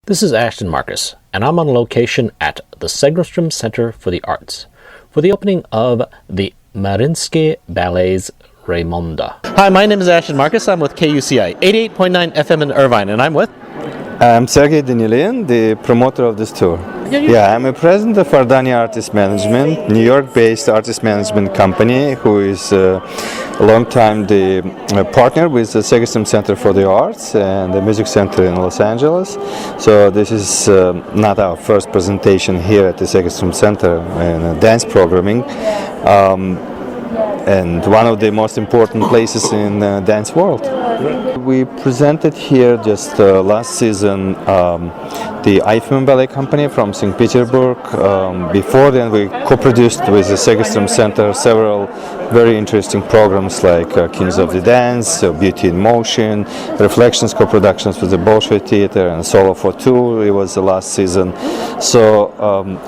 This is Ashton Marcus, and I'm on location at the Segerstrom Center for the Arts for the opening of the Mariinsky Ballet's Raymonda. Hi, my name is Ashton Marcus. I'm with KUCI 88.9 FM in Irvine, and I'm with... I'm Sergey Danilin, the promoter of this tour. I'm a president of Ardania Artist Management, New York-based artist management company, who is a long time the partner with the Segerstrom Center for the Arts and the Music Center in Los Angeles. So this is not our first presentation here at the Segerstrom Center in dance programming. And one of the most important places in the dance world. We presented here just last season the Mariinsky Ballet company from St. Petersburg. Before then we co-produced with the Segerstrom Center several very interesting programs like Kings of the Dance, Beauty in Motion, Reflections co-productions with the Bolshoi Theater, and Solo for Two. It was the last season. So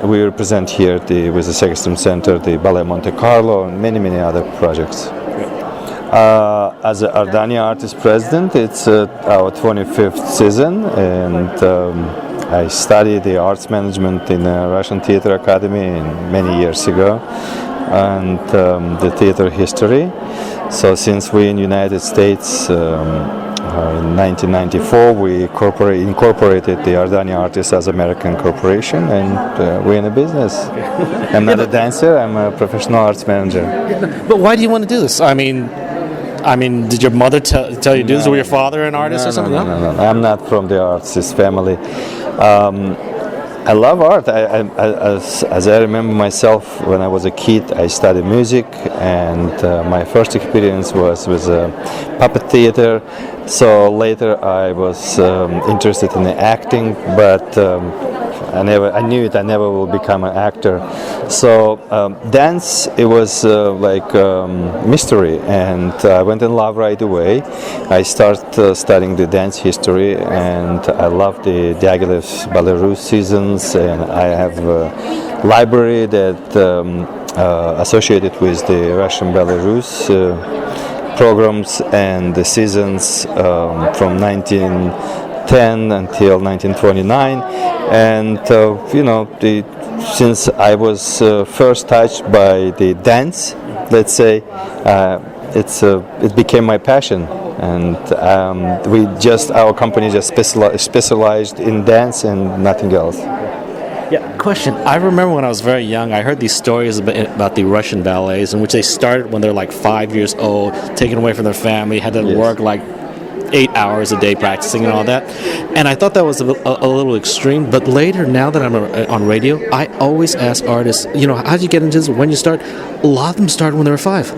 we represent here with the Segerstrom Center the Ballet Monte Carlo and many other projects. As an Ardania Artist President, it's our 25th season, and I studied the arts management in the Russian Theater Academy many years ago, and the theater history. So since we're in the United States, in 1994, we incorporated the Ardania Artists as American corporation, and we're in the business. I'm not a dancer, I'm a professional arts manager. But why do you want to do this? I mean, did your mother tell you to do this? Or your father an artist or something? No. I'm not from the artist family. I love art. As I remember myself, when I was a kid, I studied music, and my first experience was with puppet theater. So later I was interested in acting, but I knew I never will become an actor. So dance, it was like mystery, and I went in love right away. I started studying the dance history, and I love the Diaghilev's Ballet Russe seasons, and I have a library that associated with the Russian Ballet Russe programs and the seasons from 1910 until 1929, and since I was first touched by the dance, let's say, it became my passion, and our company just specialized in dance and nothing else. Yeah, question. I remember when I was very young, I heard these stories about the Russian ballets in which they started when they're like 5 years old, taken away from their family, had to work like 8 hours a day practicing and all that. And I thought that was a little extreme, but later, now that I'm on radio, I always ask artists, how did you get into this? When you start? A lot of them started when they were 5.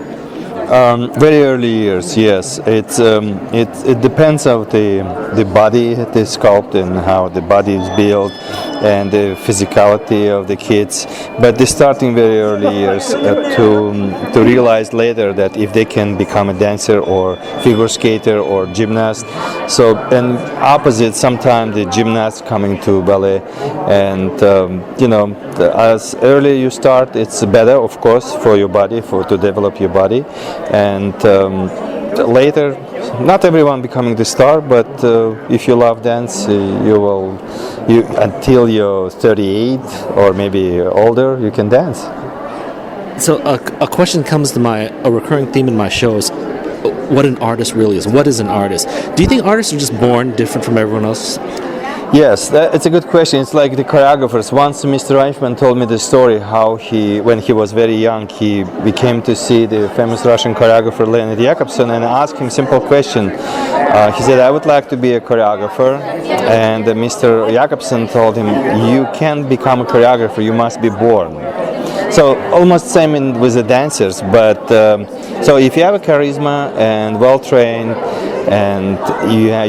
Very early years, yes. It depends on the body, the sculpt, and how the body is built, and the physicality of the kids. But they're starting very early years to realize later that if they can become a dancer or figure skater or gymnast. So, and opposite, sometimes the gymnast coming to ballet, and as early you start, it's better, of course, for your body, to develop your body. And later, not everyone becoming the star, but if you love dance, until you're 38 or maybe older, you can dance. So a question comes to a recurring theme in my show is what an artist really is. What is an artist? Do you think artists are just born different from everyone else? Yes, it's a good question. It's like the choreographers. Once Mr. Reichman told me the story how when he was very young, he came to see the famous Russian choreographer Leonid Jakobson and asked him a simple question. He said, I would like to be a choreographer. And Mr. Jakobson told him, you can't become a choreographer, you must be born. So almost same with the dancers, but so if you have a charisma and well-trained, and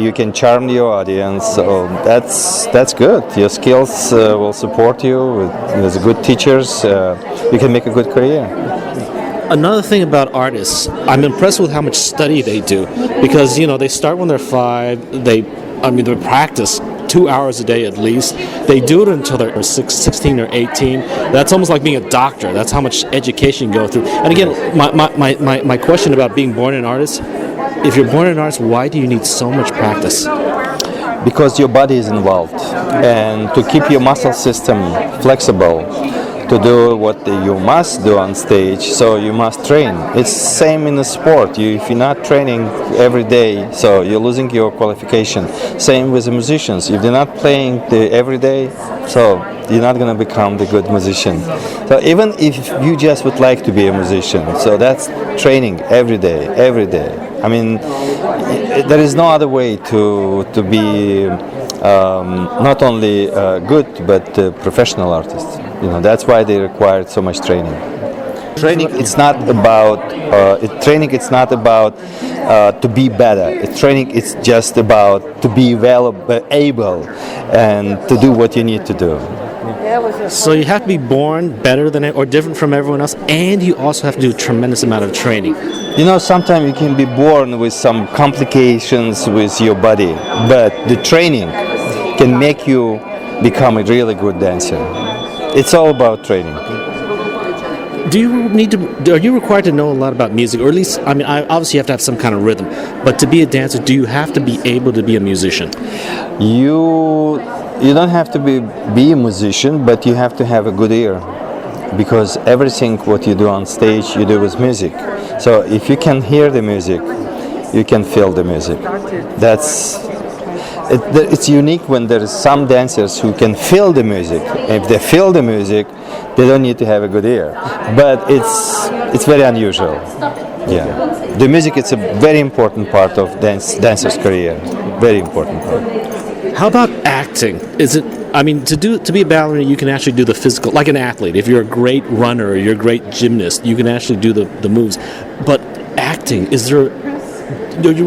you can charm your audience, so that's good. Your skills will support you with good teachers. You can make a good career. Another thing about artists, I'm impressed with how much study they do, because they start when they're 5. They practice 2 hours a day at least. They do it until they're 16 or 18. That's almost like being a doctor. That's how much education you go through. And again, my question about being born an artist, if you're born an artist, why do you need so much practice? because your body is involved, and to keep your muscle system flexible, to do what you must do on stage, so you must train. It's same in the sport. If you're not training every day, so you're losing your qualification. Same with the musicians. If they're not playing every day, so you're not going to become the good musician. So even if you just would like to be a musician, so that's training every day, every day. I mean, there is no other way to be not only good but professional artists. That's why they required so much training. Training it's not about to be better. Training it's just about to be able and to do what you need to do. So you have to be born better than or different from everyone else, and you also have to do a tremendous amount of training. Sometimes you can be born with some complications with your body, but the training can make you become a really good dancer. It's all about training. Are you required to know a lot about music, or at least, obviously you have to have some kind of rhythm, but to be a dancer, do you have to be able to be a musician? You don't have to be a musician, but you have to have a good ear, because everything what you do on stage, you do with music. So if you can hear the music, you can feel the music. It's unique when there is some dancers who can feel the music. If they feel the music, they don't need to have a good ear. But it's very unusual. Yeah, the music is a very important part of dancer's career. Very important part. How about acting? To be a ballerina, you can actually do the physical, like an athlete. If you're a great runner or you're a great gymnast, you can actually do the moves. But acting, you're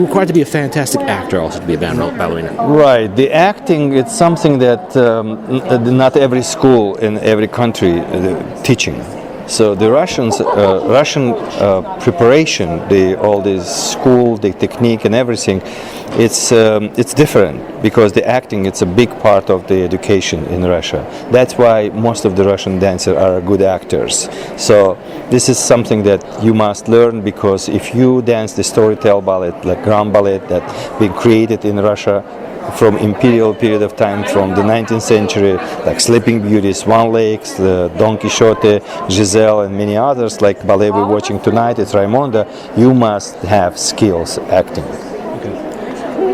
required to be a fantastic actor also to be a ballerina. Right. The acting, it's something that not every school in every country teaching. So the Russian preparation, all this school, the technique and everything, it's different, because the acting it's a big part of the education in Russia. That's why most of the Russian dancers are good actors. So this is something that you must learn, because if you dance the storytell ballet, like grand ballet that been created in Russia from imperial period of time, from the 19th century, like Sleeping Beauty, Swan Lakes, Don Quixote, Giselle, and many others, like ballet we're watching tonight, it's Raymonda, you must have skills acting.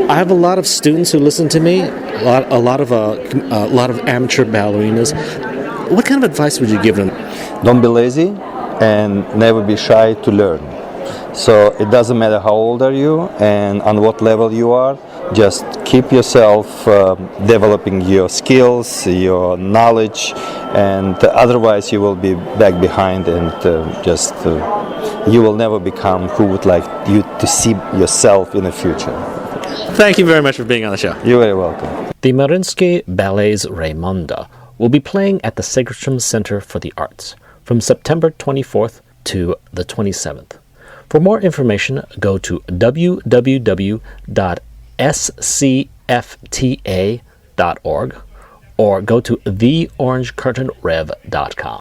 I have a lot of students who listen to me, a lot of amateur ballerinas. What kind of advice would you give them? Don't be lazy and never be shy to learn. So it doesn't matter how old are you and on what level you are, just keep yourself developing your skills, your knowledge, and otherwise you will be back behind, and you will never become who would like you to see yourself in the future. Thank you very much for being on the show. You're very welcome. The Mariinsky Ballet's Raymonda will be playing at the Segerstrom Center for the Arts from September 24th to the 27th. For more information, go to www.scfta.org or go to theorangecurtainrev.com.